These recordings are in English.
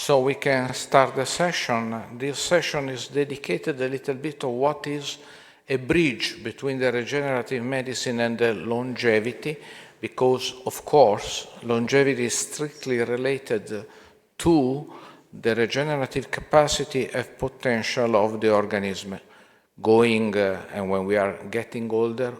So we can start the session. This session is dedicated a little bit to what is a bridge between the regenerative medicine and the longevity, because, of course, longevity is strictly related to the regenerative capacity and potential of the organism. And when we are getting older,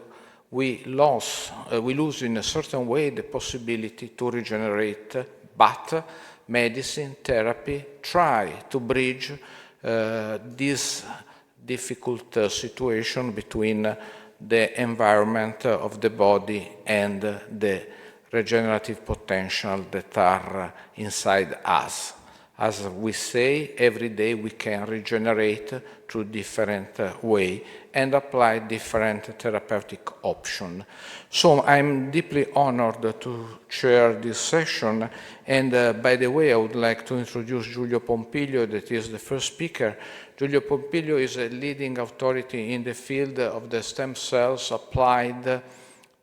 we lose in a certain way the possibility to regenerate, but medicine, therapy, try to bridge this difficult situation between the environment of the body and the regenerative potential that are inside us. As we say, every day we can regenerate through different way and apply different therapeutic options. So I'm deeply honored to chair this session. And by the way, I would like to introduce Giulio Pompilio, that is the first speaker. Giulio Pompilio is a leading authority in the field of the stem cells applied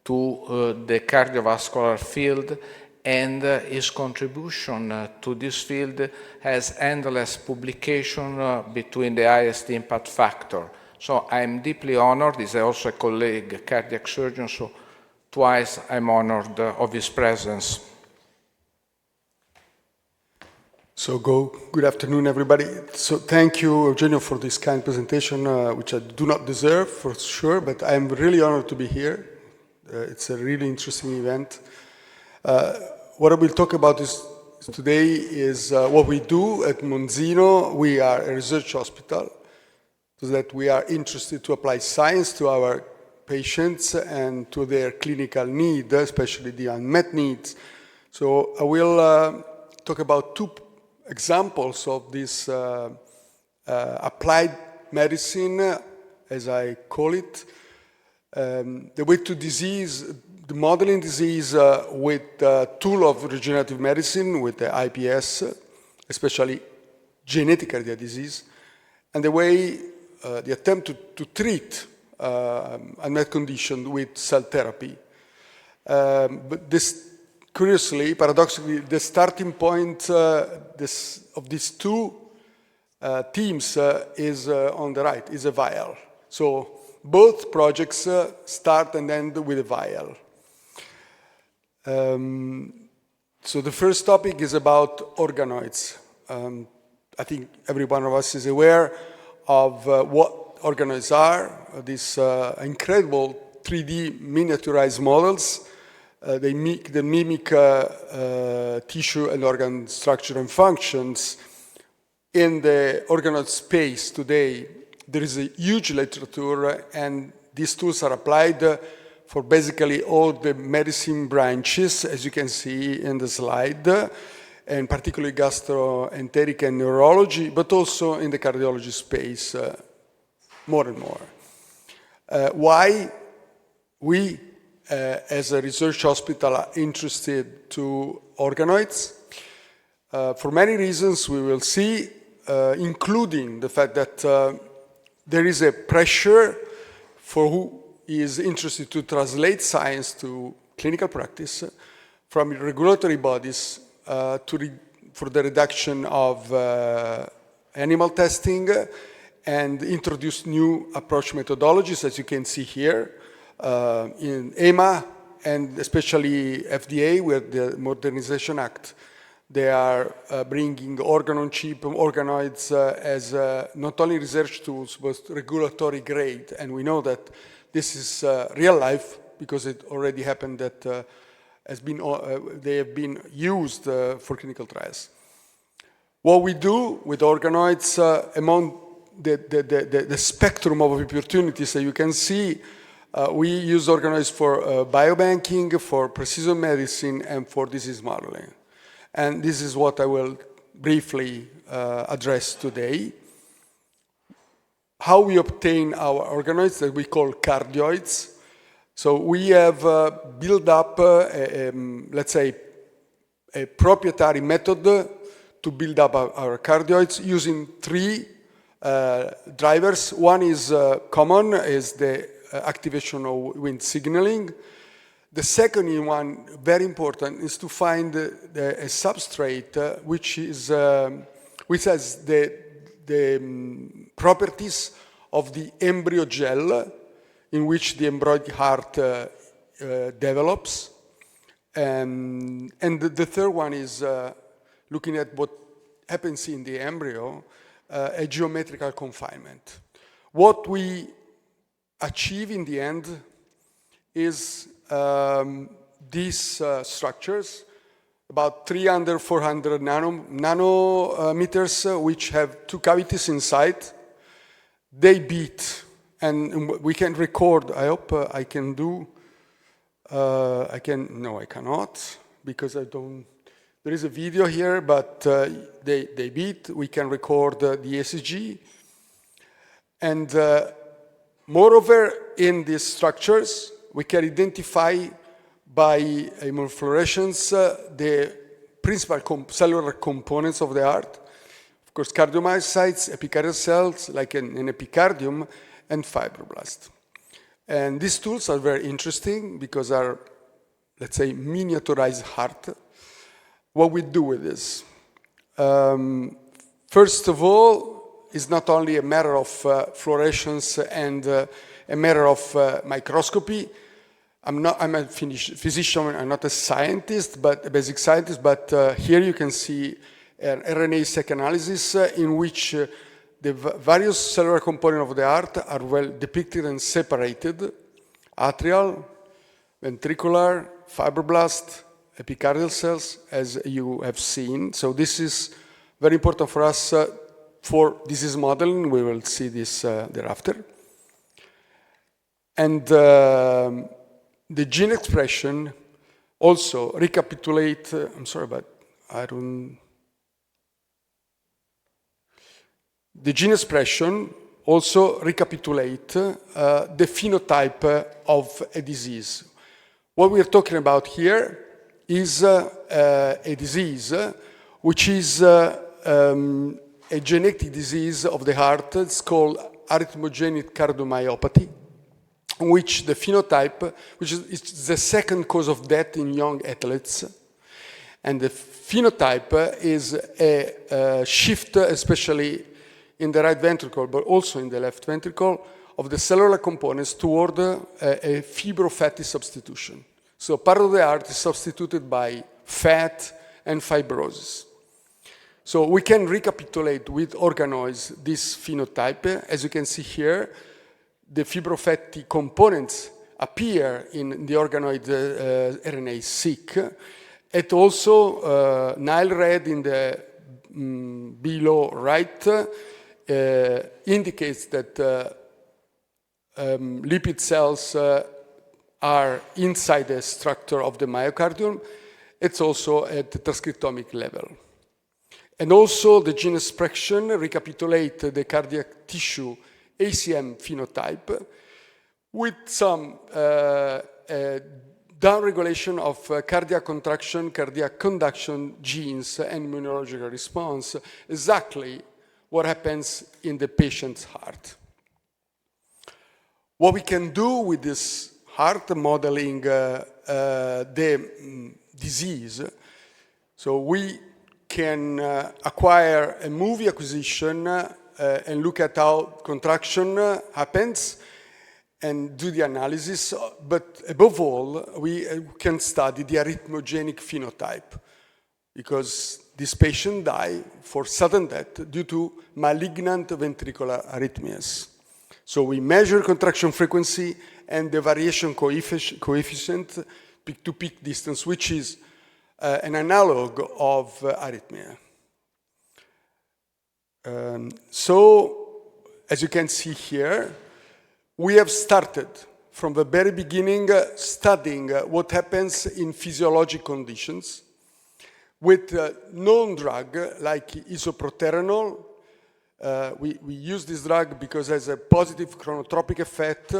to the cardiovascular field, and his contribution to this field has endless publication between the highest impact factor. So I'm deeply honored. He's also a colleague, cardiac surgeon, so twice I'm honored of his presence. So good afternoon, everybody. So thank you, Eugenio, for this kind presentation, which I do not deserve for sure, but I'm really honored to be here. It's a really interesting event. What I will talk about today is what we do at Monzino. We are a research hospital, so that we are interested to apply science to our patients and to their clinical need, especially the unmet needs. So I will talk about two examples of this applied medicine, as I call it. The way to disease, the modeling disease with the tool of regenerative medicine, with the IPS, especially genetic cardiac disease, and the way, the attempt to treat unmet condition with cell therapy. But this, curiously, paradoxically, the starting point of these two teams is on the right, is a vial. So both projects start and end with a vial. So the first topic is about organoids. I think every one of us is aware of what organoids are, these incredible 3D miniaturized models. They mimic tissue and organ structure and functions. In the organoid space today, there is a huge literature, and these tools are applied for basically all the medicine branches, as you can see in the slide, and particularly gastroenteric and neurology, but also in the cardiology space, more and more. Why we, as a research hospital, are interested to organoids? For many reasons we will see, including the fact that there is a pressure for who is interested to translate science to clinical practice from regulatory bodies for the reduction of animal testing and introduce new approach methodologies, as you can see here, in EMA and especially FDA with the Modernization Act. They are bringing organ-on-chip organoids as not only research tools, but regulatory grade. And we know that this is real life, because it already happened that they have been used for clinical trials. What we do with organoids, among the spectrum of opportunities that you can see, we use organoids for biobanking, for precision medicine, and for disease modeling. And this is what I will briefly address today. How we obtain our organoids that we call cardioids. So we have built up, let's say, a proprietary method to build up our cardioids using three drivers. One is common, is the activation of Wnt signaling. The second one, very important, is to find a substrate which is which has the properties of the embryo gel in which the embryonic heart develops. And the third one is looking at what happens in the embryo, a geometrical confinement. What we achieve in the end is these structures, about 300, 400 nanometers, which have two cavities inside. They beat, and we can record. I hope I can do. No, I cannot, because I don't. There is a video here, but they beat. We can record the ECG. And moreover, in these structures, we can identify by immunofluorescence the principal cellular components of the heart. Of course, cardiomyocytes, epicardial cells, like an epicardium, and fibroblasts. And these tools are very interesting because are, let's say, miniaturized heart. What we do with this? First of all, it's not only a matter of fluorescence and a matter of microscopy. I'm a physician, I'm not a scientist, but a basic scientist, but here you can see an RNA-seq analysis in which the various cellular components of the heart are well depicted and separated: atrial, ventricular, fibroblast, epicardial cells, as you have seen. So this is very important for us for disease modeling. We will see this thereafter. And the gene expression also recapitulate. I'm sorry, but I don't. The gene expression also recapitulate the phenotype of a disease. What we are talking about here is a disease which is a genetic disease of the heart. It's called arrhythmogenic cardiomyopathy, in which the phenotype, which is the second cause of death in young athletes, and the phenotype is a shift, especially in the right ventricle, but also in the left ventricle, of the cellular components toward a fibrofatty substitution. So part of the heart is substituted by fat and fibrosis. So we can recapitulate with organoids this phenotype. As you can see here, the fibrofatty components appear in the organoid RNA-seq. It also, Nile red in the below right, indicates that lipid cells are inside the structure of the myocardium. It's also at the transcriptomic level. And also the gene expression recapitulate the cardiac tissue ACM phenotype with some downregulation of cardiac contraction, cardiac conduction genes and immunological response, exactly what happens in the patient's heart. What we can do with this heart modeling the disease, so we can acquire a movie acquisition and look at how contraction happens and do the analysis, but above all, we can study the arrhythmogenic phenotype, because this patient died for sudden death due to malignant ventricular arrhythmias. So we measure contraction frequency and the variation coefficient peak-to-peak distance, which is an analog of arrhythmia. So, as you can see here, we have started from the very beginning studying what happens in physiologic conditions with known drug like isoproterenol. We use this drug because it has a positive chronotropic effect,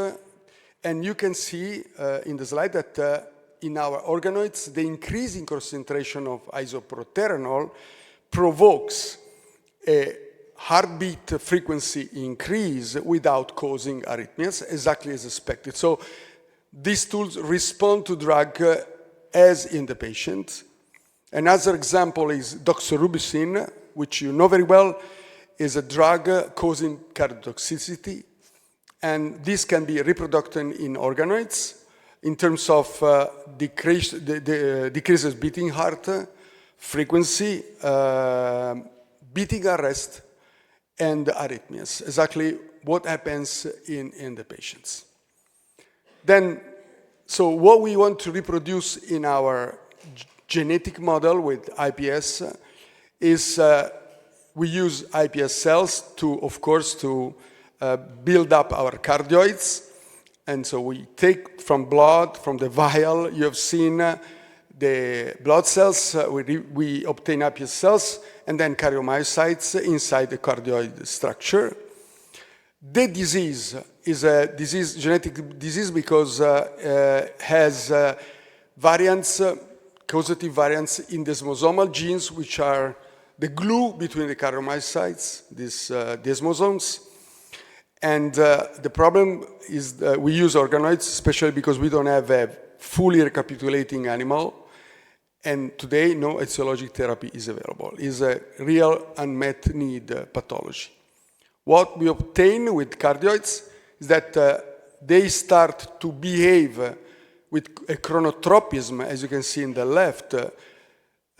and you can see in the slide that in our organoids, the increasing concentration of isoproterenol provokes a heartbeat frequency increase without causing arrhythmias, exactly as expected. So these tools respond to drug as in the patient. Another example is doxorubicin, which you know very well, is a drug causing cardiotoxicity. And this can be reproduced in organoids in terms of decreases beating heart, frequency, beating arrest, and arrhythmias, exactly what happens in the patients. Then, so what we want to reproduce in our genetic model with iPS is we use iPS cells to, of course, to build up our cardioids. And so we take from blood, from the vial, you have seen the blood cells, we obtain iPS cells, and then cardiomyocytes inside the cardioid structure. The disease is a genetic disease because has variants, causative variants in the desmosomal genes, which are the glue between the cardiomyocytes, these desmosomes. And the problem is we use organoids, especially because we don't have a fully recapitulating animal. And today, no etiologic therapy is available. It's a real unmet need pathology. What we obtain with cardioids is that they start to behave with a chronotropism, as you can see in the left,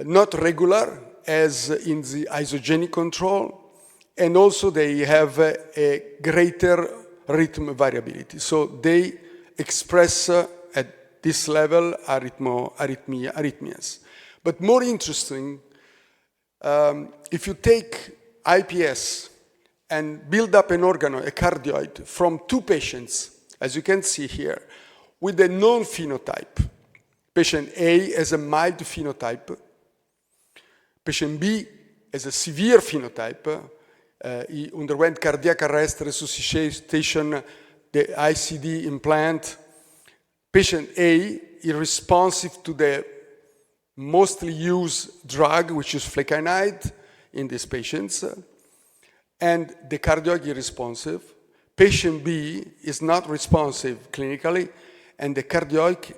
not regular as in the isogenic control, and also they have a greater rhythm variability. So they express at this level arrhythmias. But more interesting, if you take iPS and build up an organoid, a cardioid, from two patients, as you can see here, with a known phenotype. Patient A has a mild phenotype. Patient B has a severe phenotype. He underwent cardiac arrest, resuscitation, the ICD implant. Patient A is responsive to the mostly used drug, which is flecainide in these patients. And the cardioid is responsive. Patient B is not responsive clinically, and the cardioid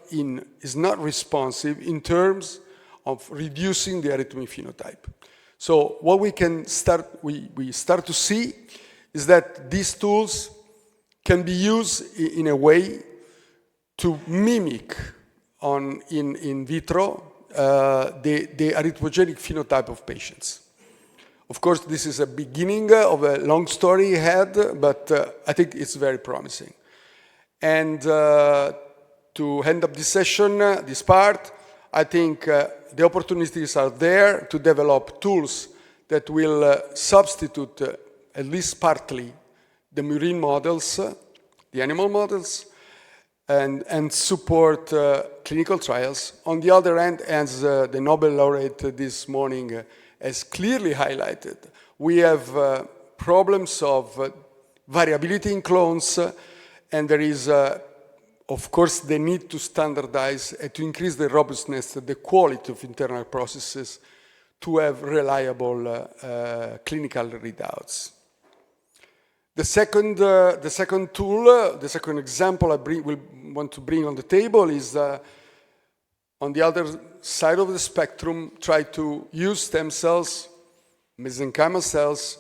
is not responsive in terms of reducing the arrhythmic phenotype. So what we start to see is that these tools can be used in a way to mimic in vitro the arrhythmogenic phenotype of patients. Of course, this is a beginning of a long story ahead, but I think it's very promising. And to end up this session, this part, I think the opportunities are there to develop tools that will substitute, at least partly, the murine models, the animal models, and support clinical trials. On the other hand, as the Nobel laureate this morning has clearly highlighted, we have problems of variability in clones, and there is, of course, the need to standardize and to increase the robustness, the quality of internal processes to have reliable clinical readouts. The second tool, the second example I want to bring on the table is on the other side of the spectrum, try to use stem cells, mesenchymal cells,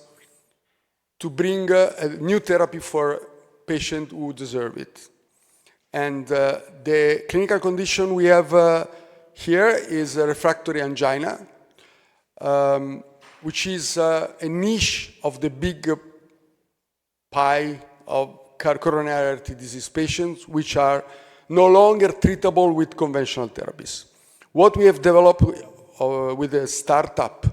to bring a new therapy for patients who deserve it. And the clinical condition we have here is a refractory angina, which is a niche of the big pie of coronary artery disease patients, which are no longer treatable with conventional therapies. What we have developed with a startup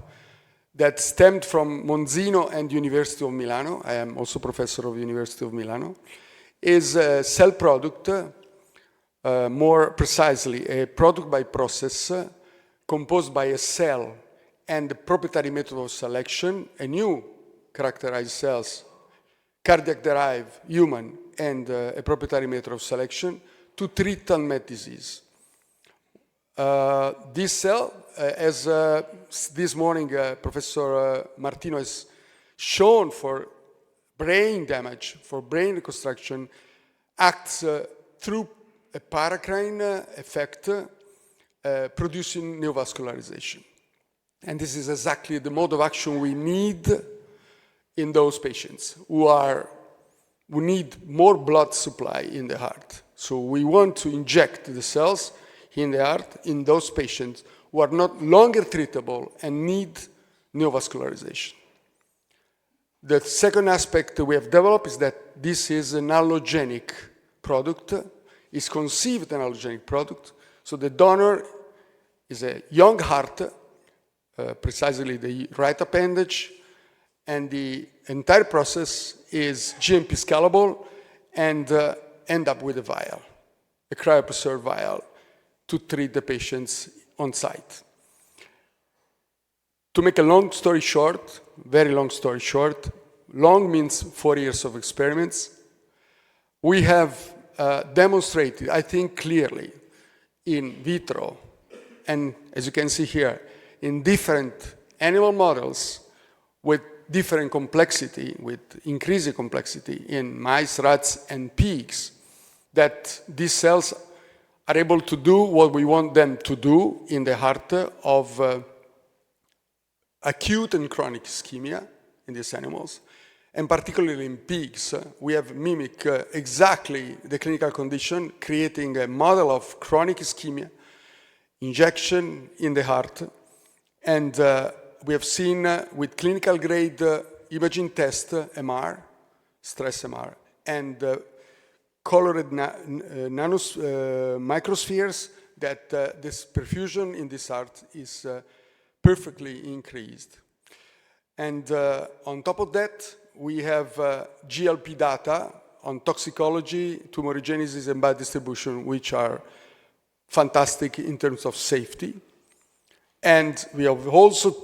that stemmed from Monzino and University of Milano, I am also professor of University of Milano, is a cell product, more precisely a product by process composed by a cell and the proprietary method of selection, a new characterized cells, cardiac-derived, human, and a proprietary method of selection to treat unmet disease. This cell, as this morning Professor Martino has shown for brain damage, for brain reconstruction, acts through a paracrine effect, producing neovascularization. And this is exactly the mode of action we need in those patients who need more blood supply in the heart. So we want to inject the cells in the heart in those patients who are not longer treatable and need neovascularization. The second aspect we have developed is that this is an allogenic product. It's conceived an allogenic product. So the donor is a young heart, precisely the right appendage, and the entire process is GMP scalable and end up with a vial, a cryopreserved vial, to treat the patients on site. To make a long story short, very long story short, long means 4 years of experiments, we have demonstrated, I think clearly, in vitro, and as you can see here, in different animal models with different complexity, with increasing complexity in mice, rats, and pigs, that these cells are able to do what we want them to do in the heart of acute and chronic ischemia in these animals. And particularly in pigs, we have mimicked exactly the clinical condition, creating a model of chronic ischemia, injection in the heart, and we have seen with clinical grade imaging test, MR, stress MR, and colored microspheres that this perfusion in this heart is perfectly increased. And on top of that, we have GLP data on toxicology, tumorigenesis, and biodistribution, which are fantastic in terms of safety. And we have also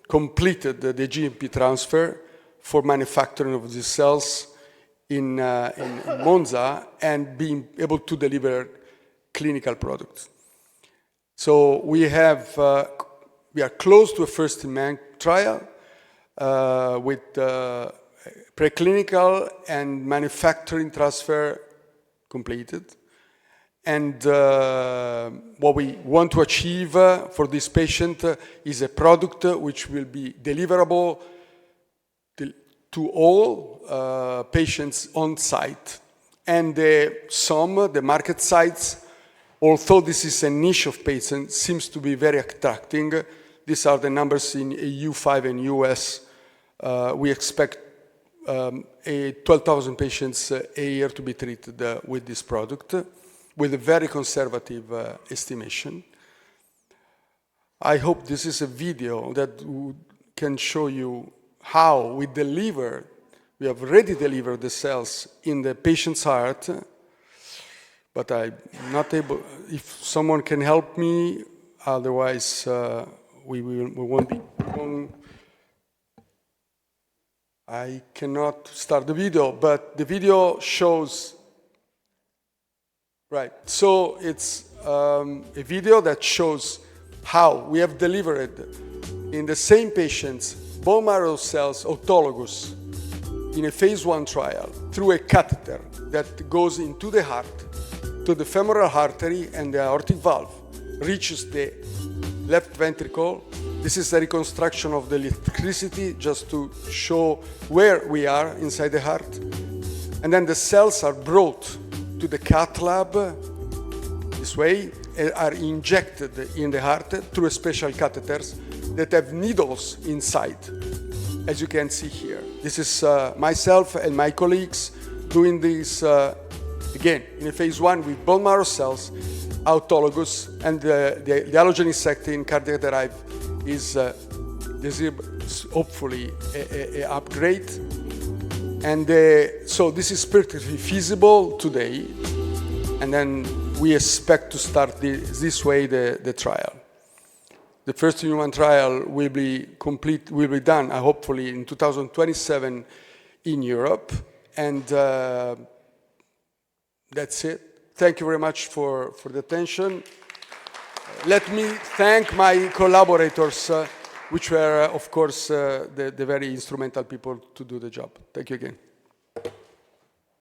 completed the GMP transfer for manufacturing of these cells in Monza and being able to deliver clinical products. So we are close to a first-in-man trial with preclinical and manufacturing transfer completed. And what we want to achieve for this patient is a product which will be deliverable to all patients on site. And the market size, although this is a niche of patients, seems to be very attracting. These are the numbers in EU5 and US. We expect 12,000 patients a year to be treated with this product, with a very conservative estimation. I hope this is a video that can show you how we have already delivered the cells in the patient's heart, but I'm not able, if someone can help me, otherwise we won't be long. I cannot start the video, but the video shows. Right, so it's a video that shows how we have delivered in the same patients bone marrow cells autologous in a phase 1 trial through a catheter that goes into the heart, to the femoral artery and the aortic valve, reaches the left ventricle. This is a reconstruction of the electricity just to show where we are inside the heart. And then the cells are brought to the cath lab this way, are injected in the heart through special catheters that have needles inside, as you can see here. This is myself and my colleagues doing this again in a phase 1 with bone marrow cells, autologous, and the allogeneic setting cardiac-derived is hopefully an upgrade. And so this is perfectly feasible today, and then we expect to start this way the trial. The first human trial will be done hopefully in 2027 in Europe, and that's it. Thank you very much for the attention. Let me thank my collaborators, which were, of course, the very instrumental people to do the job. Thank you again.